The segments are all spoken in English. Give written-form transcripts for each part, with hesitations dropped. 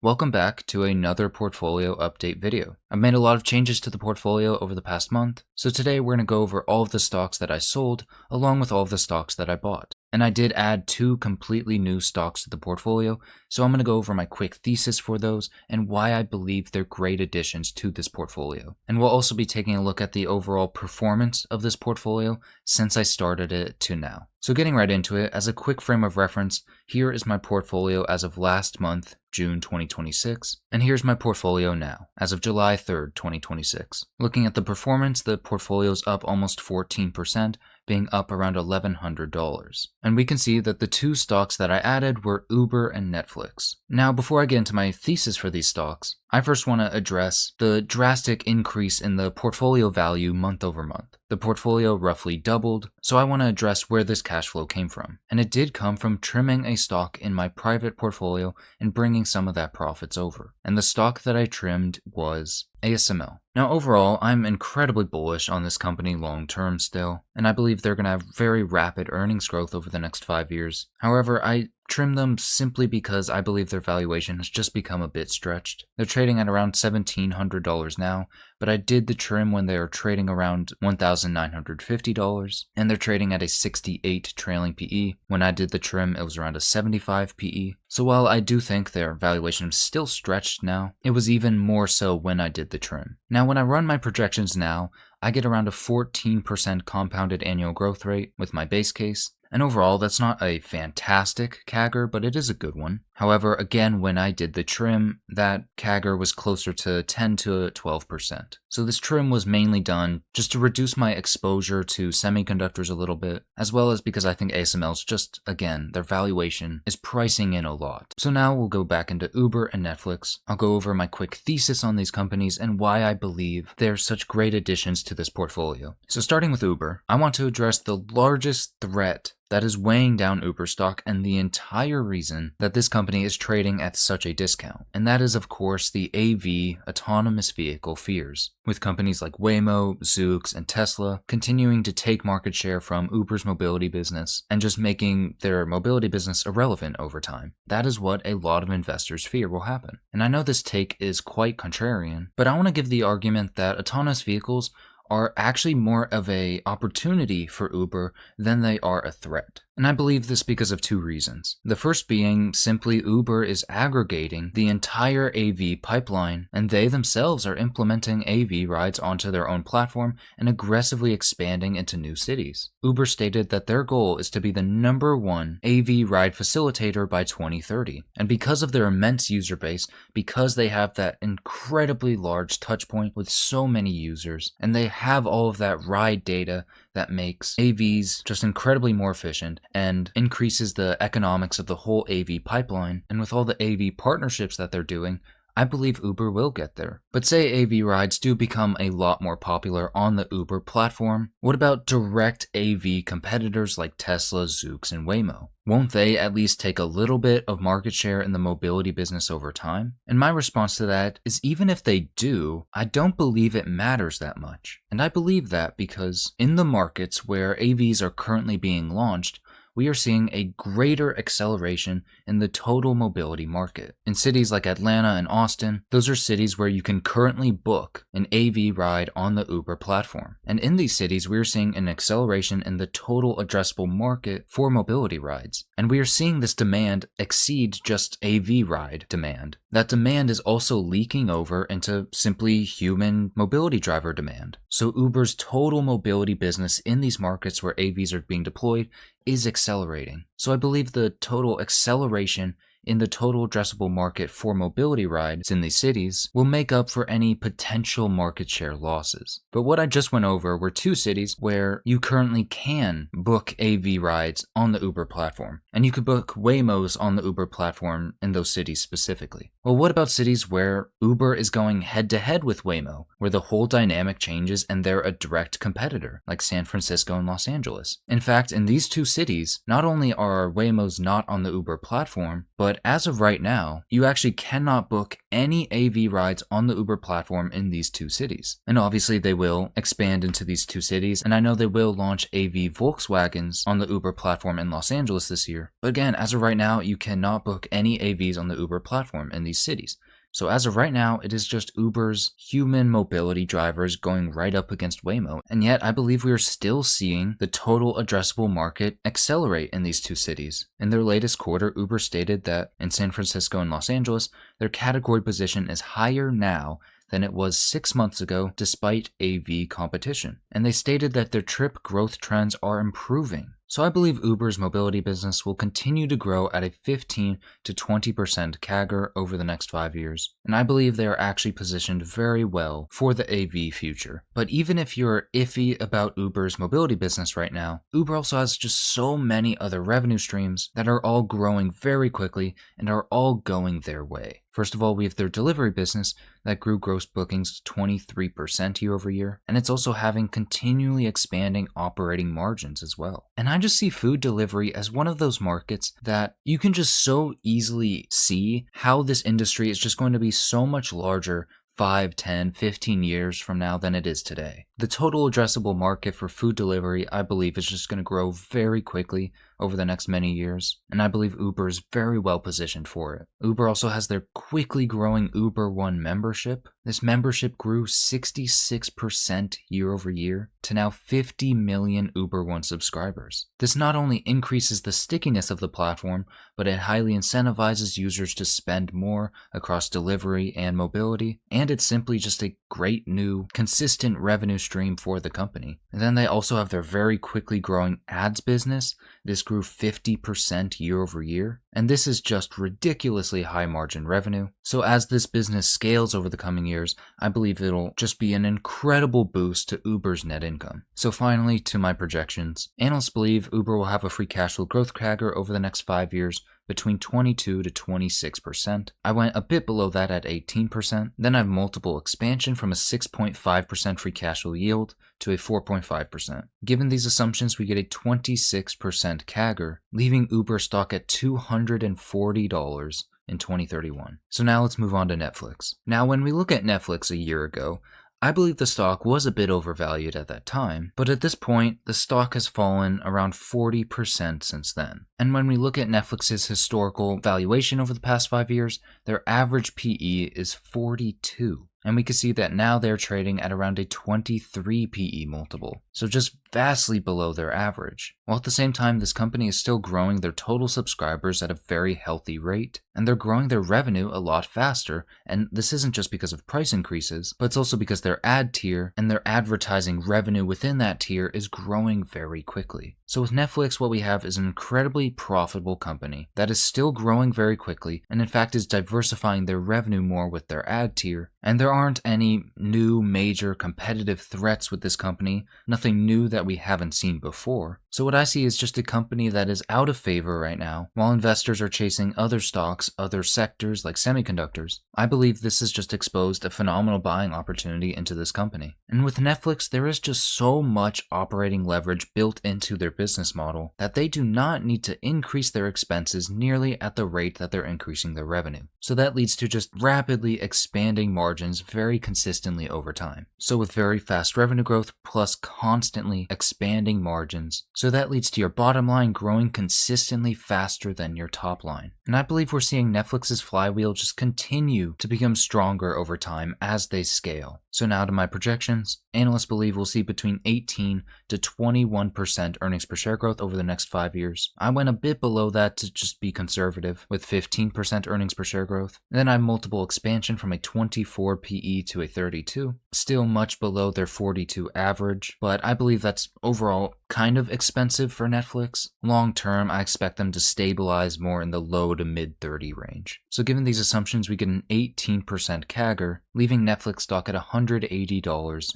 Welcome back to another portfolio update video. I've made a lot of changes to the portfolio over the past month, so today we're going to go over all of the stocks that I sold along with all of the stocks that I bought. And I did add 2 completely new stocks to the portfolio, so I'm going to go over my quick thesis for those and why I believe they're great additions to this portfolio. And we'll also be taking a look at the overall performance of this portfolio since I started it to now. So getting right into it, as a quick frame of reference, here is my portfolio as of last month, June 2026, and here's my portfolio now, as of July 3rd, 2026. Looking at the performance, the portfolio's up almost 14%, being up around $1,100. And we can see that the 2 stocks that I added were Uber and Netflix. Now, before I get into my thesis for these stocks, I first want to address the drastic increase in the portfolio value month over month. The portfolio roughly doubled, so I want to address where this cash flow came from. And it did come from trimming a stock in my private portfolio and bringing some of that profits over. And the stock that I trimmed was ASML. Now overall, I'm incredibly bullish on this company long term still, and I believe they're going to have very rapid earnings growth over the next 5 years. However, I trim them simply because I believe their valuation has just become a bit stretched. They're trading at around $1,700 now, but I did the trim when they were trading around $1,950, and they're trading at a 68 trailing PE. When I did the trim, it was around a 75 PE. So while I do think their valuation is still stretched now, it was even more so when I did the trim. Now when I run my projections now, I get around a 14% compounded annual growth rate with my base case. And overall, that's not a fantastic CAGR, but it is a good one. However, again, when I did the trim, that CAGR was closer to 10 to 12%. So this trim was mainly done just to reduce my exposure to semiconductors a little bit, as well as because I think ASML's just, again, their valuation is pricing in a lot. So now we'll go back into Uber and Netflix. I'll go over my quick thesis on these companies and why I believe they're such great additions to this portfolio. So starting with Uber, I want to address the largest threat that is weighing down Uber stock and the entire reason that this company is trading at such a discount. And that is, of course, the AV, autonomous vehicle fears, with companies like Waymo, Zoox, and Tesla continuing to take market share from Uber's mobility business and just making their mobility business irrelevant over time. That is what a lot of investors fear will happen. And I know this take is quite contrarian, but I want to give the argument that autonomous vehicles are actually more of an opportunity for Uber than they are a threat. And I believe this because of 2 reasons. The first being simply Uber is aggregating the entire AV pipeline, and they themselves are implementing AV rides onto their own platform and aggressively expanding into new cities. Uber stated that their goal is to be the #1 AV ride facilitator by 2030. And because of their immense user base, because they have that incredibly large touchpoint with so many users, and they have all of that ride data that makes AVs just incredibly more efficient and increases the economics of the whole AV pipeline. And with all the AV partnerships that they're doing, I believe Uber will get there. But say AV rides do become a lot more popular on the Uber platform, what about direct AV competitors like Tesla, Zoox, and Waymo? Won't they at least take a little bit of market share in the mobility business over time? And my response to that is even if they do, I don't believe it matters that much. And I believe that because in the markets where AVs are currently being launched, we are seeing a greater acceleration in the total mobility market. In cities like Atlanta and Austin, those are cities where you can currently book an AV ride on the Uber platform. And in these cities, we are seeing an acceleration in the total addressable market for mobility rides. And we are seeing this demand exceed just AV ride demand. That demand is also leaking over into simply human mobility driver demand. So Uber's total mobility business in these markets where AVs are being deployed is accelerating. So I believe the total acceleration in the total addressable market for mobility rides in these cities will make up for any potential market share losses. But what I just went over were 2 cities where you currently can book AV rides on the Uber platform, and you could book Waymos on the Uber platform in those cities specifically. Well, what about cities where Uber is going head-to-head with Waymo, where the whole dynamic changes and they're a direct competitor, like San Francisco and Los Angeles? In fact, in these 2 cities, not only are Waymos not on the Uber platform, But as of right now, you actually cannot book any AV rides on the Uber platform in these two cities. And obviously they will expand into these two cities, and I know they will launch AV Volkswagens on the Uber platform in Los Angeles this year. But again, as of right now, you cannot book any AVs on the Uber platform in these cities. So as of right now, it is just Uber's human mobility drivers going right up against Waymo. And yet, I believe we are still seeing the total addressable market accelerate in these two cities. In their latest quarter, Uber stated that in San Francisco and Los Angeles, their category position is higher now than it was 6 months ago despite AV competition. And they stated that their trip growth trends are improving. So I believe Uber's mobility business will continue to grow at a 15 to 20% CAGR over the next 5 years. And I believe they are actually positioned very well for the AV future. But even if you're iffy about Uber's mobility business right now, Uber also has just so many other revenue streams that are all growing very quickly and are all going their way. First of all, we have their delivery business that grew gross bookings 23% year over year, and it's also having continually expanding operating margins as well. And I just see food delivery as one of those markets that you can just so easily see how this industry is just going to be so much larger 5, 10, 15 years from now than it is today. The total addressable market for food delivery, I believe, is just going to grow very quickly over the next many years, and I believe Uber is very well positioned for it. Uber also has their quickly growing Uber One membership. This membership grew 66% year over year to now 50 million Uber One subscribers. This not only increases the stickiness of the platform, but it highly incentivizes users to spend more across delivery and mobility, and it's simply just a great new, consistent revenue stream for the company. And then they also have their very quickly growing ads business. This grew 50% year over year, and this is just ridiculously high margin revenue. So as this business scales over the coming years, I believe it'll just be an incredible boost to Uber's net income. So finally, to my projections, analysts believe Uber will have a free cash flow growth CAGR over the next 5 years between 22 to 26%. I went a bit below that at 18%. Then I have multiple expansion from a 6.5% free cash flow yield to a 4.5%. Given these assumptions, we get a 26% CAGR, leaving Uber stock at $240 in 2031. So now let's move on to Netflix. Now, when we look at Netflix a year ago, I believe the stock was a bit overvalued at that time, but at this point, the stock has fallen around 40% since then. And when we look at Netflix's historical valuation over the past 5 years, their average PE is 42. And we can see that now they're trading at around a 23 PE multiple, so just vastly below their average. While at the same time, this company is still growing their total subscribers at a very healthy rate, and they're growing their revenue a lot faster, and this isn't just because of price increases, but it's also because their ad tier and their advertising revenue within that tier is growing very quickly. So with Netflix, what we have is an incredibly profitable company that is still growing very quickly, and in fact is diversifying their revenue more with their ad tier, and there aren't any new major competitive threats with this company, nothing new that we haven't seen before. So what I see is just a company that is out of favor right now, while investors are chasing other stocks, other sectors like semiconductors. I believe this has just exposed a phenomenal buying opportunity into this company. And with Netflix, there is just so much operating leverage built into their business model that they do not need to increase their expenses nearly at the rate that they're increasing their revenue. So that leads to just rapidly expanding margins very consistently over time. So with very fast revenue growth plus constantly expanding margins, so that leads to your bottom line growing consistently faster than your top line. And I believe we're seeing Netflix's flywheel just continue to become stronger over time as they scale. So now to my projections. Analysts believe we'll see between 18 to 21% earnings per share growth over the next 5 years. I went a bit below that to just be conservative with 15% earnings per share growth. And then I have multiple expansion from a 24 PE to a 32. Still much below their 42 average, but I believe that's overall kind of expensive for Netflix. Long term, I expect them to stabilize more in the low to mid 30 range. So given these assumptions, we get an 18% CAGR, leaving Netflix stock at $180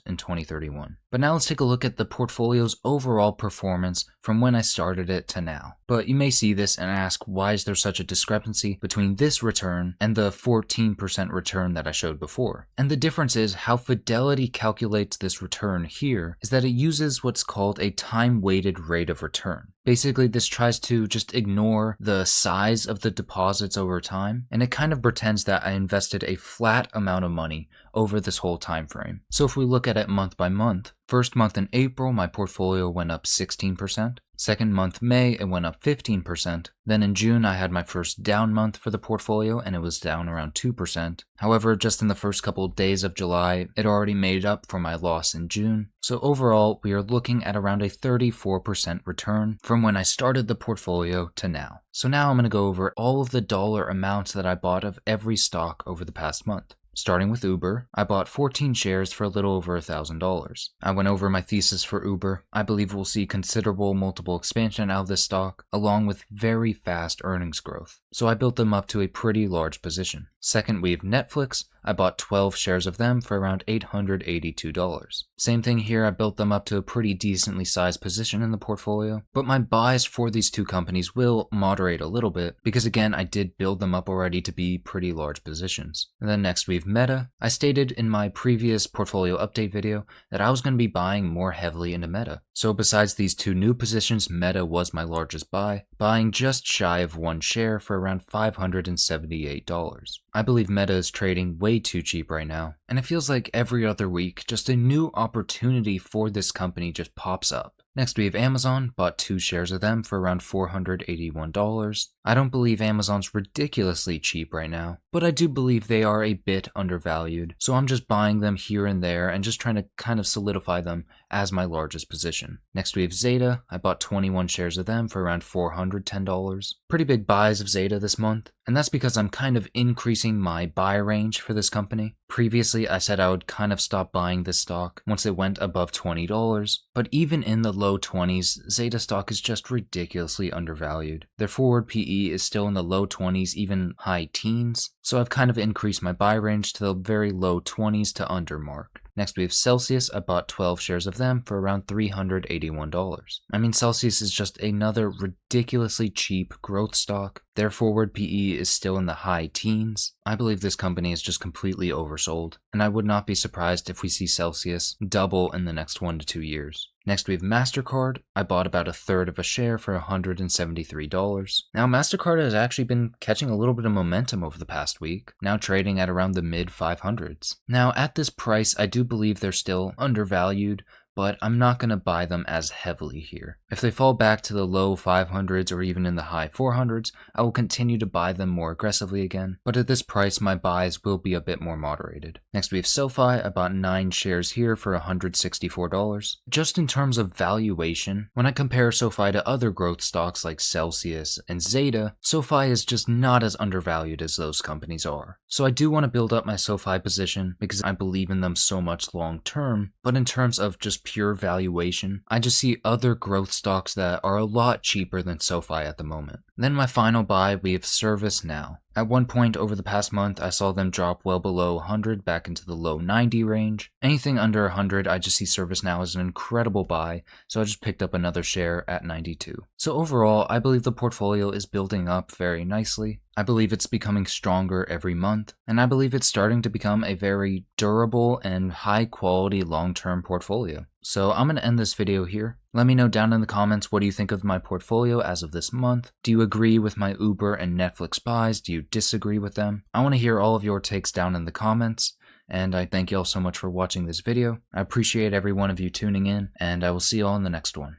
in 2031. But now let's take a look at the portfolio's overall performance from when I started it to now. But you may see this and ask, why is there such a discrepancy between this return and the 14% return that I showed before? And the difference is how Fidelity calculates this return here is that it uses what's called a time-weighted rate of return. Basically, this tries to just ignore the size of the deposits over time, and it kind of pretends that I invested a flat amount of money over this whole time frame. So if we look at it month by month, first month in April, my portfolio went up 16%. Second month, May, it went up 15%. Then in June, I had my first down month for the portfolio, and it was down around 2%. However, just in the first couple of days of July, it already made up for my loss in June. So overall, we are looking at around a 34% return from when I started the portfolio to now. So now I'm going to go over all of the dollar amounts that I bought of every stock over the past month. Starting with Uber, I bought 14 shares for a little over $1,000. I went over my thesis for Uber. I believe we'll see considerable multiple expansion out of this stock, along with very fast earnings growth. So I built them up to a pretty large position. Second, we have Netflix. I bought 12 shares of them for around $882. Same thing here, I built them up to a pretty decently sized position in the portfolio, but my buys for these two companies will moderate a little bit because again, I did build them up already to be pretty large positions. And then next we have Meta. I stated in my previous portfolio update video that I was going to be buying more heavily into Meta. So besides these two new positions, Meta was my largest buy, buying just shy of one share for around $578. I believe Meta is trading way too cheap right now, and it feels like every other week, just a new opportunity for this company just pops up. Next we have Amazon, bought 2 shares of them for around $481. I don't believe Amazon's ridiculously cheap right now, but I do believe they are a bit undervalued, so I'm just buying them here and there and just trying to kind of solidify them as my largest position. Next we have Zeta, I bought 21 shares of them for around $410. Pretty big buys of Zeta this month, and that's because I'm kind of increasing my buy range for this company. Previously, I said I would kind of stop buying this stock once it went above $20, but even in the low 20s, Zeta stock is just ridiculously undervalued. Their forward PE is still in the low 20s, even high teens, so I've kind of increased my buy range to the very low 20s to under mark. Next we have Celsius. I bought 12 shares of them for around $381. I mean, Celsius is just another ridiculously cheap growth stock. Their forward PE is still in the high teens. I believe this company is just completely oversold, and I would not be surprised if we see Celsius double in the next 1 to 2 years. Next we have MasterCard. I bought about a third of a share for $173. Now MasterCard has actually been catching a little bit of momentum over the past week, now trading at around the mid 500s. Now at this price, I do believe they're still undervalued, but I'm not going to buy them as heavily here. If they fall back to the low 500s or even in the high 400s, I will continue to buy them more aggressively again, but at this price my buys will be a bit more moderated. Next we have SoFi. I bought 9 shares here for $164. Just in terms of valuation, when I compare SoFi to other growth stocks like Celsius and Zeta, SoFi is just not as undervalued as those companies are. So I do want to build up my SoFi position because I believe in them so much long term, but in terms of just pure valuation, I just see other growth stocks that are a lot cheaper than SoFi at the moment. Then my final buy, we have ServiceNow. At one point over the past month, I saw them drop well below 100 back into the low 90 range. Anything under 100, I just see ServiceNow as an incredible buy, so I just picked up another share at 92. So overall, I believe the portfolio is building up very nicely. I believe it's becoming stronger every month, and I believe it's starting to become a very durable and high quality long-term portfolio. So I'm going to end this video here. Let me know down in the comments, what do you think of my portfolio as of this month? Do you agree with my Uber and Netflix buys? Do you disagree with them? I want to hear all of your takes down in the comments, and I thank you all so much for watching this video. I appreciate every one of you tuning in, and I will see you all in the next one.